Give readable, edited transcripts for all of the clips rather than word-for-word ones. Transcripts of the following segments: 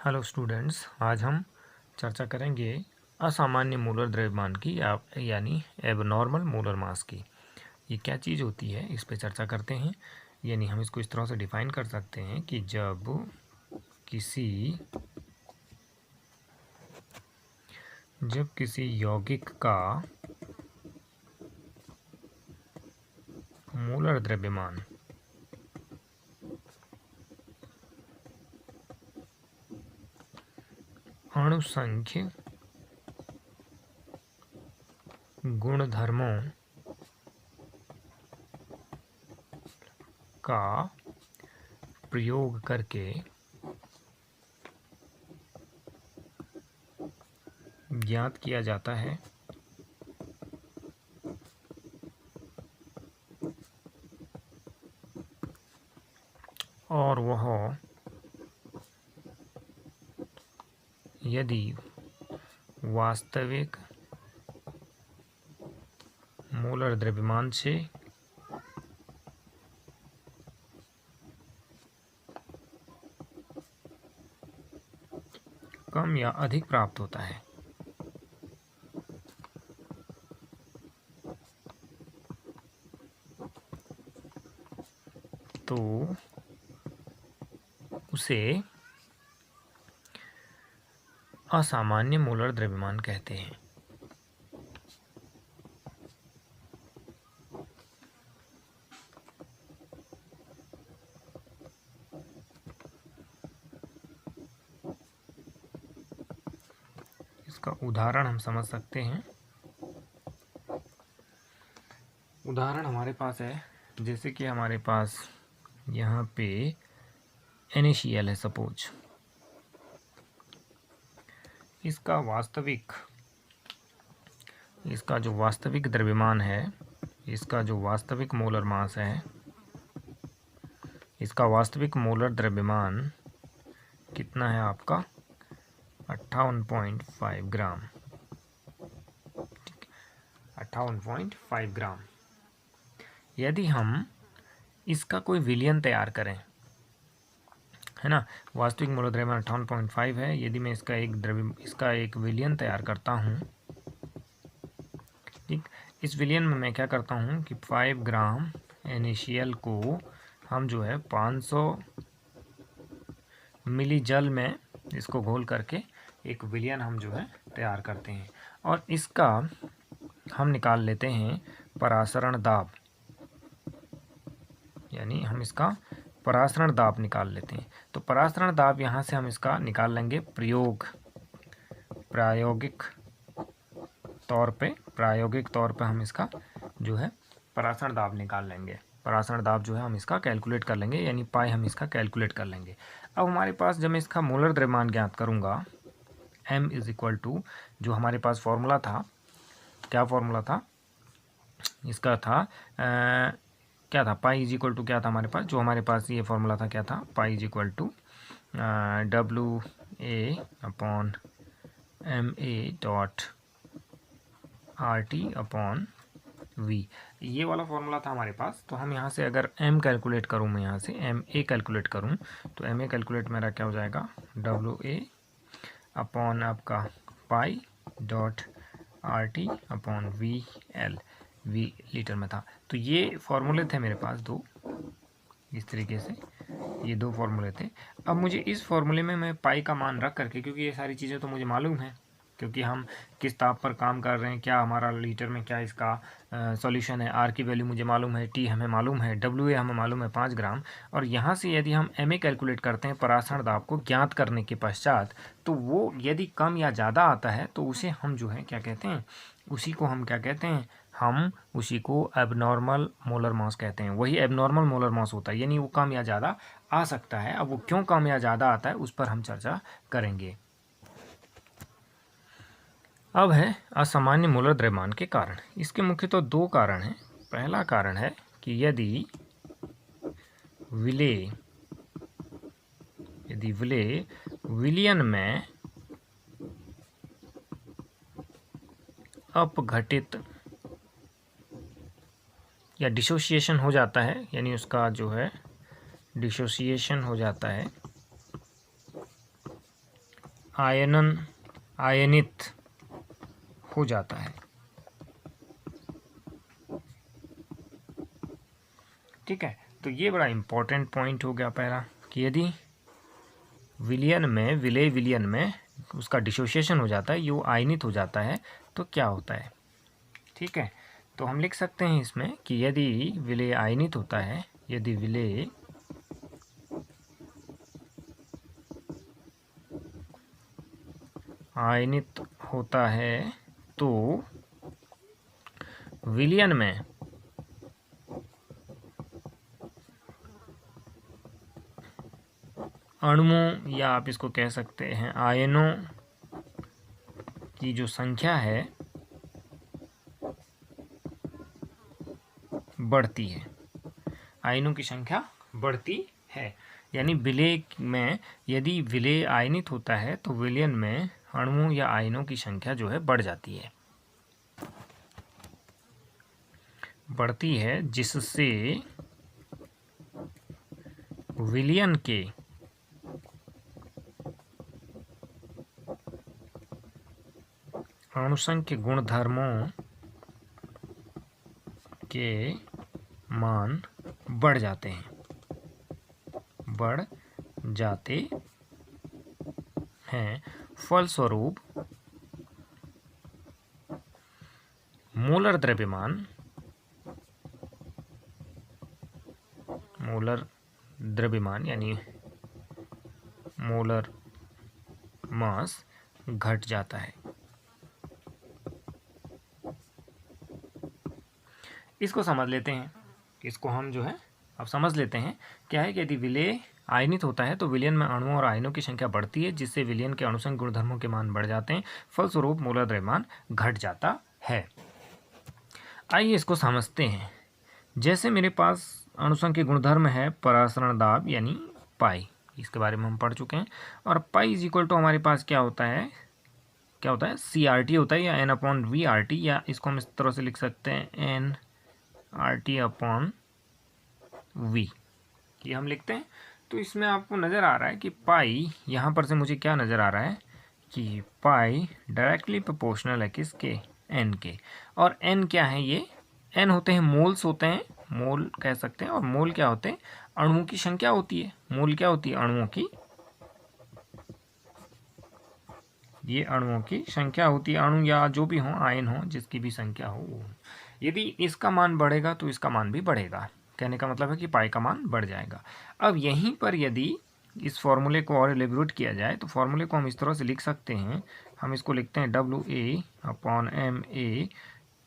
Hello students, आज हम चर्चा करेंगे असामान्य मोलर द्रव्यमान की यानी एबनॉर्मल मोलर मास की। ये क्या चीज़ होती है, इस पे चर्चा करते हैं। यानी हम इसको इस तरह से डिफाइन कर सकते हैं कि जब किसी यौगिक का मोलर द्रव्यमान अणुसंख्य गुणधर्मों का प्रयोग करके ज्ञात किया जाता है, और वह यदि वास्तविक मोलर द्रव्यमान से कम या अधिक प्राप्त होता है, तो उसे असामान्य मोलर द्रव्यमान कहते हैं। इसका उदाहरण हम समझ सकते हैं। उदाहरण हमारे पास है, जैसे कि हमारे पास यहाँ पे NaCl है सपोज। इसका जो वास्तविक द्रव्यमान है, इसका जो वास्तविक मोलर मास है, इसका वास्तविक मोलर द्रव्यमान कितना है आपका 58.5 ग्राम। 58.5 ग्राम। यदि हम इसका कोई विलयन तैयार करें, है ना, वास्तविक मोलर द्रव्यमान 58.5 है। यदि मैं इसका एक विलयन तैयार करता हूँ, ठीक, इस विलयन में मैं क्या करता हूँ कि 5 ग्राम NaCl को हम जो है 500 मिली जल में इसको घोल करके एक विलयन हम जो है तैयार करते हैं, और इसका हम निकाल लेते हैं परासरण दाब। यानी हम इसका परासरण दाब निकाल लेते हैं। तो परासरण दाब यहाँ से हम इसका निकाल लेंगे प्रायोगिक तौर पे हम इसका जो है परासरण दाब निकाल लेंगे। परासरण दाब जो है हम इसका कैलकुलेट कर लेंगे, यानी पाई हम इसका कैलकुलेट कर लेंगे। अब हमारे पास जब मैं इसका मोलर द्रव्यमान ज्ञात करूँगा, M इज इक्वल टू, जो हमारे पास फॉर्मूला था, क्या फॉर्मूला था इसका, था क्या था, पाई इज इक्वल टू क्या था हमारे पास, जो हमारे पास ये फॉर्मूला था, क्या था, pi is equal to WA upon MA dot RT upon V। ये वाला फॉर्मूला था हमारे पास। तो हम यहाँ से अगर M कैलकुलेट करूँ, मैं यहाँ से MA कैलकुलेट करूँ, तो MA कैलकुलेट मेरा क्या हो जाएगा, WA अपॉन आपका pi dot RT upon VL, V litre में था। तो ये फॉर्मूले थे मेरे पास दो, इस तरीके से ये दो फॉर्मूले थे। अब मुझे इस फॉर्मूले में मैं पाई का मान रख करके, क्योंकि ये सारी चीज़ें तो मुझे मालूम है, क्योंकि हम किस ताप पर काम कर रहे हैं, क्या हमारा लीटर में क्या इसका सॉल्यूशन है, आर की वैल्यू मुझे मालूम है, टी हमें मालूम है, WA हमें मालूम है 5 ग्राम। और यहाँ से यदि हम MA कैलकुलेट करते हैं परासरण दाब को ज्ञात करने के पश्चात, तो वो यदि कम या ज़्यादा आता है तो उसे हम जो है क्या कहते हैं, उसी को हम क्या कहते हैं, हम उसी को एबनॉर्मल मोलर मास कहते हैं। वही एबनॉर्मल मोलर मास होता है, यानी वो कम या ज़्यादा आ सकता है। अब वो क्यों कम या ज़्यादा आता है उस पर हम चर्चा करेंगे। अब है असामान्य मोलर द्रव्यमान के कारण। इसके मुख्यतः दो कारण हैं। पहला कारण है कि यदि विलय विलयन में अपघटित या डिसोसिएशन हो जाता है, यानी उसका जो है डिसोसिएशन हो जाता है, आयनित हो जाता है। ठीक है, तो ये बड़ा इम्पोर्टेंट पॉइंट हो गया पहला, कि यदि विलयन में उसका डिसोसिएशन हो जाता है, ये आयनित हो जाता है, तो क्या होता है। ठीक है, तो हम लिख सकते हैं इसमें कि यदि विलेय आयनित होता है, यदि विलेय आयनित होता है तो विलयन में अणुओं, या आप इसको कह सकते हैं आयनों की जो संख्या है बढ़ती है। आयनों की संख्या बढ़ती है, यानी विलेय में यदि विलेय आयनित होता है तो विलयन में अणुओं या आयनों की संख्या जो है बढ़ जाती है, बढ़ती है, जिससे विलयन के अणुसंख्य गुणधर्मों के मान बढ़ जाते हैं, बढ़ जाते हैं। फलस्वरूप मोलर द्रव्यमान यानी मोलर मास घट जाता है। इसको समझ लेते हैं, इसको हम जो है अब समझ लेते हैं। क्या है कि यदि विलेय आयनित होता है तो विलयन में अणुओं और आयनों की संख्या बढ़ती है, जिससे विलयन के अणुसंख्य गुणधर्मों के मान बढ़ जाते हैं, फलस्वरूप मोलर द्रव्यमान घट जाता है। आइए इसको समझते हैं। जैसे मेरे पास अणुसंख्य गुणधर्म है परासरण दाब यानी पाई, इसके बारे में हम पढ़ चुके हैं, और पाई इज इक्वल टू हमारे पास क्या होता है CRT होता है, या N/V/RT, या इसको हम इस तरह से लिख सकते हैं NRT/V, ये हम लिखते हैं। तो इसमें आपको नज़र आ रहा है कि पाई, यहाँ पर से मुझे क्या नज़र आ रहा है कि पाई डायरेक्टली प्रोपोर्शनल है किसके, N के। और N क्या है, ये N होते हैं मोल्स होते हैं, मोल कह सकते हैं, और मोल क्या होते हैं, अणुओं की संख्या होती है। मोल क्या होती है, अणुओं की, ये अणुओं की संख्या होती है, अणु या जो भी हो, आयन हो, जिसकी भी संख्या हो वो। यदि इसका मान बढ़ेगा तो इसका मान भी बढ़ेगा, कहने का मतलब है कि पाई का मान बढ़ जाएगा। अब यहीं पर यदि इस फॉर्मूले को और एलिब्रेट किया जाए तो फॉर्मूले को हम इस तरह से लिख सकते हैं, हम इसको लिखते हैं WA/MA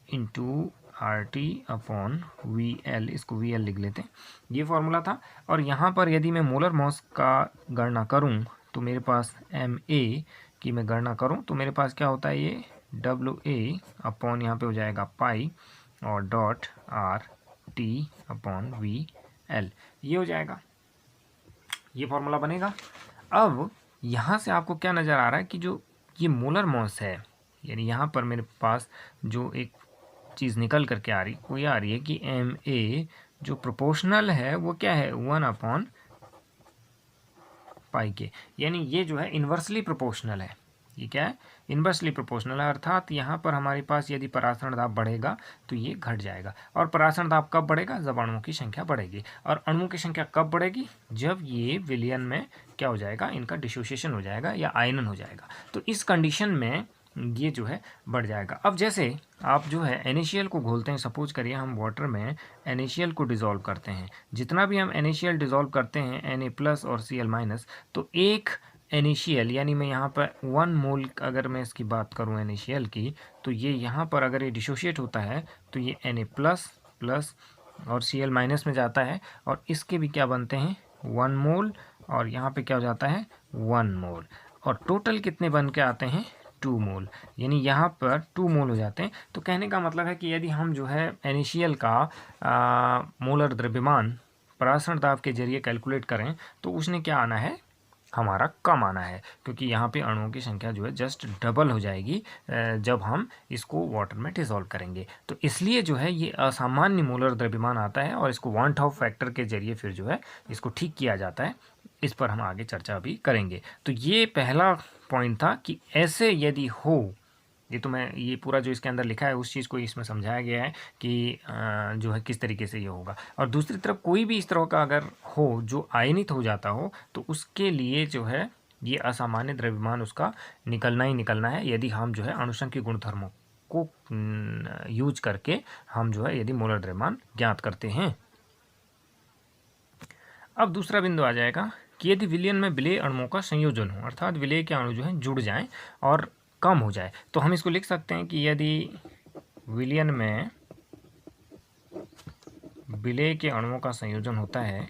इंटू RT/VL, इसको VL लिख लेते हैं, ये फॉर्मूला था। और यहाँ पर यदि मैं मोलर मास का गणना करूँ तो मेरे पास MA की मैं गणना करूँ तो मेरे पास क्या होता है, ये WA/ यहाँ पे हो जाएगा पाई और डॉट RT/VL, ये हो जाएगा, ये फॉर्मूला बनेगा। अब यहाँ से आपको क्या नज़र आ रहा है कि जो ये मोलर मास है, यानी यहाँ पर मेरे पास जो एक चीज़ निकल करके आ रही, वो ये आ रही है कि MA जो प्रोपोर्शनल है वो क्या है, 1/पाई के, यानी ये जो है इन्वर्सली प्रोपोर्शनल है। ये क्या है, इन्वर्सली प्रोपोर्शनल है, अर्थात यहाँ पर हमारे पास यदि परासरण दाब बढ़ेगा तो ये घट जाएगा। और परासरण दाब कब बढ़ेगा, जब अणुओं की संख्या बढ़ेगी। और अणुओं की संख्या कब बढ़ेगी, जब ये विलयन में क्या हो जाएगा, इनका डिसोसिएशन हो जाएगा या आयनन हो जाएगा। तो इस कंडीशन में ये जो है बढ़ जाएगा। अब जैसे आप जो है NaCl को घोलते हैं, सपोज करिए हम वाटर में NaCl को डिज़ोल्व करते हैं, जितना भी हम NaCl डिज़ोल्व करते हैं Na+ और Cl-, तो एक NaCl यानी मैं यहाँ पर 1 मोल अगर मैं इसकी बात करूँ NaCl की, तो ये यहाँ पर अगर ये डिसोशिएट होता है तो ये Na++ और Cl- में जाता है, और इसके भी क्या बनते हैं 1 मोल, और यहाँ पे क्या हो जाता है 1 मोल, और टोटल कितने बन के आते हैं 2 मोल, यानी यहाँ पर 2 मोल हो जाते हैं। तो कहने का मतलब है कि यदि हम जो है NaCl का मोलर द्रव्यमान परासरण दाब के जरिए कैलकुलेट करें तो उसने क्या आना है, हमारा कम आना है, क्योंकि यहाँ पे अणुओं की संख्या जो है जस्ट डबल हो जाएगी जब हम इसको वाटर में डिसॉल्व करेंगे। तो इसलिए जो है ये असामान्य मोलर द्रव्यमान आता है, और इसको वान हाफ फैक्टर के जरिए फिर जो है इसको ठीक किया जाता है। इस पर हम आगे चर्चा भी करेंगे। तो ये पहला पॉइंट था कि ऐसे यदि हो, ये तो मैं ये पूरा जो इसके अंदर लिखा है उस चीज़ को इसमें समझाया गया है कि जो है किस तरीके से ये होगा। और दूसरी तरफ कोई भी इस तरह का अगर हो जो आयनित हो जाता हो तो उसके लिए जो है ये असामान्य द्रव्यमान उसका निकलना ही निकलना है, यदि हम जो है अणुसंख्यक गुणधर्मों को यूज करके हम जो है यदि मोलर द्रव्यमान ज्ञात करते हैं। अब दूसरा बिंदु आ जाएगा कि यदि विलयन में विलेय अणुओं का संयोजन हो, अर्थात विलेय के अणु जो है जुड़ जाएं और कम हो जाए, तो हम इसको लिख सकते हैं कि यदि विलयन में विलेय के अणुओं का संयोजन होता है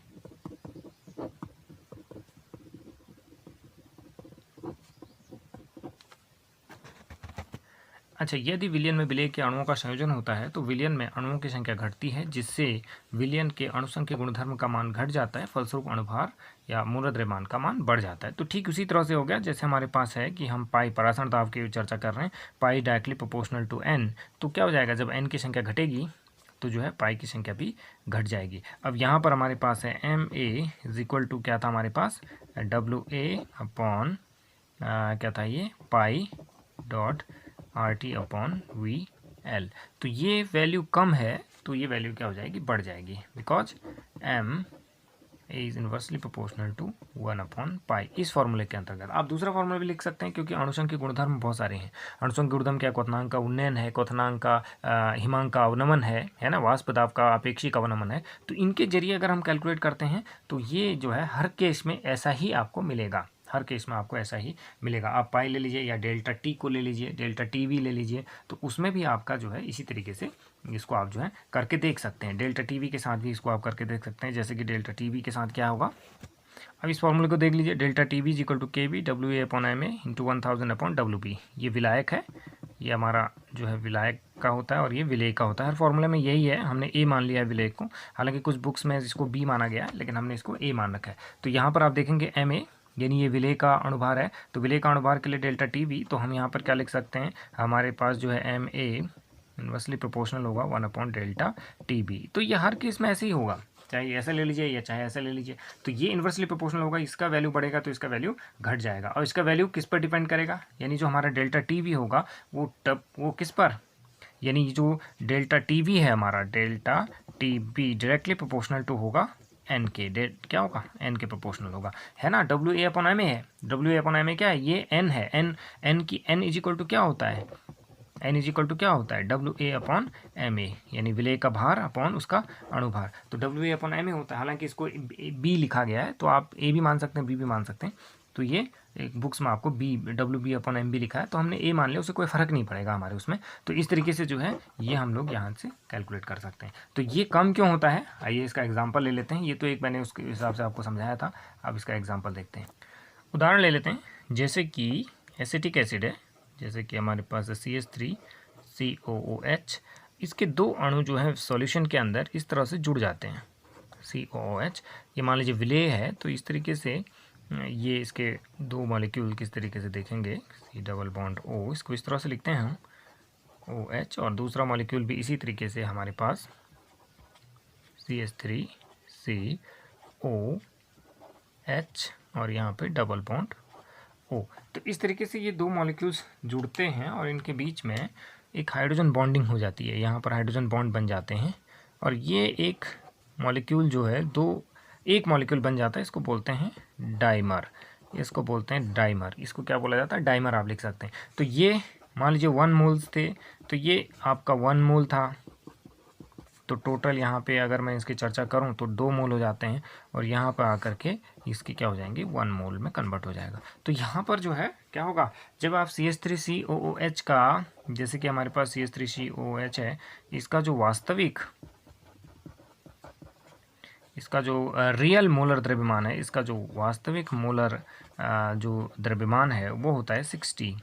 अच्छा, यदि विलयन में विलेय के अणुओं का संयोजन होता है तो विलयन में अणुओं की संख्या घटती है, जिससे विलयन के अणुसंख्यक गुणधर्म का मान घट जाता है, फलस्वरूप अणुभार या मोलर द्रव्यमान का मान बढ़ जाता है। तो ठीक उसी तरह से हो गया जैसे हमारे पास है कि हम पाई परासरण दाब की चर्चा कर रहे हैं, पाई डायरेक्टली प्रोपोर्शनल टू एन। तो क्या हो जाएगा, जब एन की संख्या घटेगी तो जो है पाई की संख्या भी घट जाएगी। अब यहाँ पर हमारे पास है M A is equal to क्या था हमारे पास, डब्ल्यू ए अपॉन क्या था ये pi dot R T upon V L. तो ये वैल्यू कम है तो ये वैल्यू क्या हो जाएगी, बढ़ जाएगी, because M is inversely proportional to 1 upon pi. इस फॉर्मूले के अंतर्गत आप दूसरा फॉर्मूला भी लिख सकते हैं, क्योंकि अणुसंख्यक के गुणधर्म बहुत सारे हैं। अणुसंख्यक गुणधर्म क्या, क्वथनांक का उन्नयन है, क्वथनांक का हिमांक का अवनमन है ना, वाष्प दाब का अपेक्षिक अवनमन है। तो इनके जरिए अगर हम कैलकुलेट करते हैं तो ये जो है हर केस में ऐसा ही आपको मिलेगा, हर केस में आपको ऐसा ही मिलेगा। आप पाई ले लीजिए या डेल्टा टी को ले लीजिए, डेल्टा टी वी ले लीजिए, तो उसमें भी आपका जो है इसी तरीके से इसको आप जो है करके देख सकते हैं। डेल्टा टी वी के साथ भी इसको आप करके देख सकते हैं, जैसे कि डेल्टा टी वी के साथ क्या होगा, अब इस फॉर्मूले को देख लीजिए, delta T V is equal to K B W A upon M A into 1000 upon W B. ये विलायक है, ये हमारा जो है विलायक का होता है और ये विलेय का होता है। हर फॉर्मूले में यही है, हमने ए मान लिया है विलेयक को, हालांकि कुछ बुक्स में इसको बी माना गया है, लेकिन हमने इसको ए मान रखा है। तो यहाँ पर आप देखेंगे एम ए यानी ये विलेय का अणुभार है, तो विलेय का अणुभार के लिए डेल्टा टी वी, तो हम यहाँ पर क्या लिख सकते हैं, हमारे पास जो है एम ए इनवर्सली प्रोपोर्शनल होगा 1 अपॉन डेल्टा टी बी। तो ये हर केस में ऐसे ही होगा, चाहे ऐसे ले लीजिए या चाहे ऐसे ले लीजिए, तो ये इन्वर्सली प्रोपोर्शनल होगा, इसका वैल्यू बढ़ेगा तो इसका वैल्यू घट जाएगा। और इसका वैल्यू किस पर डिपेंड करेगा, यानी जो हमारा डेल्टा टी वी होगा वो किस पर, यानी जो डेल्टा टी वी है हमारा delta T B directly proportional to होगा एन के, क्या होगा, एन के प्रोपोर्शनल होगा, है ना। W A upon M A है, W A upon M A क्या है, ये एन है, एन की एन इज इक्वल टू क्या होता है, एन इज इक्वल टू क्या होता है, W A upon M A, यानी विलेय का भार अपॉन उसका अणुभार। तो W A upon M A होता है, हालांकि इसको बी लिखा गया है, तो आप ए भी मान सकते हैं बी भी मान सकते हैं। तो ये एक बुक्स में आपको B W B upon M B लिखा है, तो हमने ए मान लिया, उससे कोई फ़र्क नहीं पड़ेगा हमारे उसमें। तो इस तरीके से जो है ये हम लोग यहाँ से कैलकुलेट कर सकते हैं। तो ये कम क्यों होता है, आइए इसका एग्जाम्पल ले लेते हैं। ये तो एक मैंने उसके हिसाब से आपको समझाया था, अब इसका एग्जाम्पल देखते हैं। उदाहरण ले लेते हैं, जैसे कि एसिटिक एसिड है, जैसे कि हमारे पास CH3COOH, इसके दो अणु जो है सॉल्यूशन के अंदर इस तरह से जुड़ जाते हैं, COOH, ये मान लीजिए विलेय है, तो इस तरीके से ये इसके दो मॉलिक्यूल किस तरीके से देखेंगे, C डबल बॉन्ड O, इसको इस तरह से लिखते हैं हम OH, और दूसरा मॉलिक्यूल भी इसी तरीके से हमारे पास CH3COH और यहाँ पे डबल बॉन्ड O। तो इस तरीके से ये दो मॉलिक्यूल्स जुड़ते हैं और इनके बीच में एक हाइड्रोजन बॉन्डिंग हो जाती है, यहाँ पर हाइड्रोजन बॉन्ड बन जाते हैं, और ये एक मॉलिक्यूल जो है एक मॉलिक्यूल बन जाता है, इसको बोलते हैं डाइमर, इसको बोलते हैं डाइमर, इसको क्या बोला जाता है, डाइमर आप लिख सकते हैं। तो ये मान लीजिए 1 मोल्स थे, तो ये आपका 1 मोल था, तो टोटल यहाँ पे अगर मैं इसकी चर्चा करूँ तो 2 मोल हो जाते हैं, और यहाँ पर आकर के इसके क्या हो जाएंगे, 1 मोल में कन्वर्ट हो जाएगा। तो यहाँ पर जो है क्या होगा, जब आप CH3COOH का, जैसे कि हमारे पास CH3COOH है, इसका जो वास्तविक, इसका जो रियल मोलर द्रव्यमान है, इसका जो वास्तविक मोलर जो द्रव्यमान है वो होता है 60,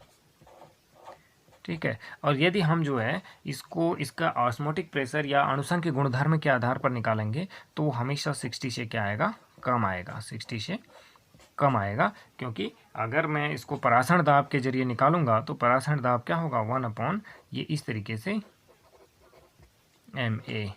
ठीक है। और यदि हम जो है इसको इसका ऑस्मोटिक प्रेशर या अणुसंख्यक गुणधर्म के आधार पर निकालेंगे तो हमेशा 60 से क्या आएगा, कम आएगा, 60 से कम आएगा, क्योंकि अगर मैं इसको परासरण दाब के जरिए निकालूंगा तो परासरण दाब क्या होगा, 1 अपॉन ये इस तरीके से MA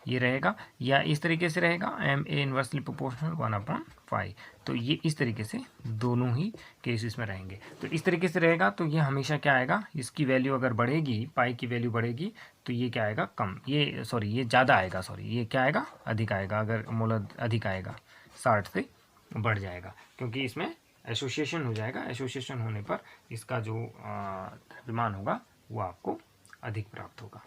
ये रहेगा, या इस तरीके से रहेगा एम ए इन्वर्सली प्रोपोर्शनल 1/5। तो ये इस तरीके से दोनों ही केसेस में रहेंगे। तो इस तरीके से रहेगा तो ये हमेशा क्या आएगा, इसकी वैल्यू अगर बढ़ेगी, पाई की वैल्यू बढ़ेगी तो ये क्या आएगा, कम, ये सॉरी ये ज़्यादा आएगा, सॉरी ये क्या आएगा, अधिक आएगा। अगर मोलर अधिक आएगा 60 से बढ़ जाएगा, क्योंकि इसमें एसोसिएशन हो जाएगा। एसोसिएशन होने पर इसका जो द्रव्यमान होगा वो आपको अधिक प्राप्त होगा।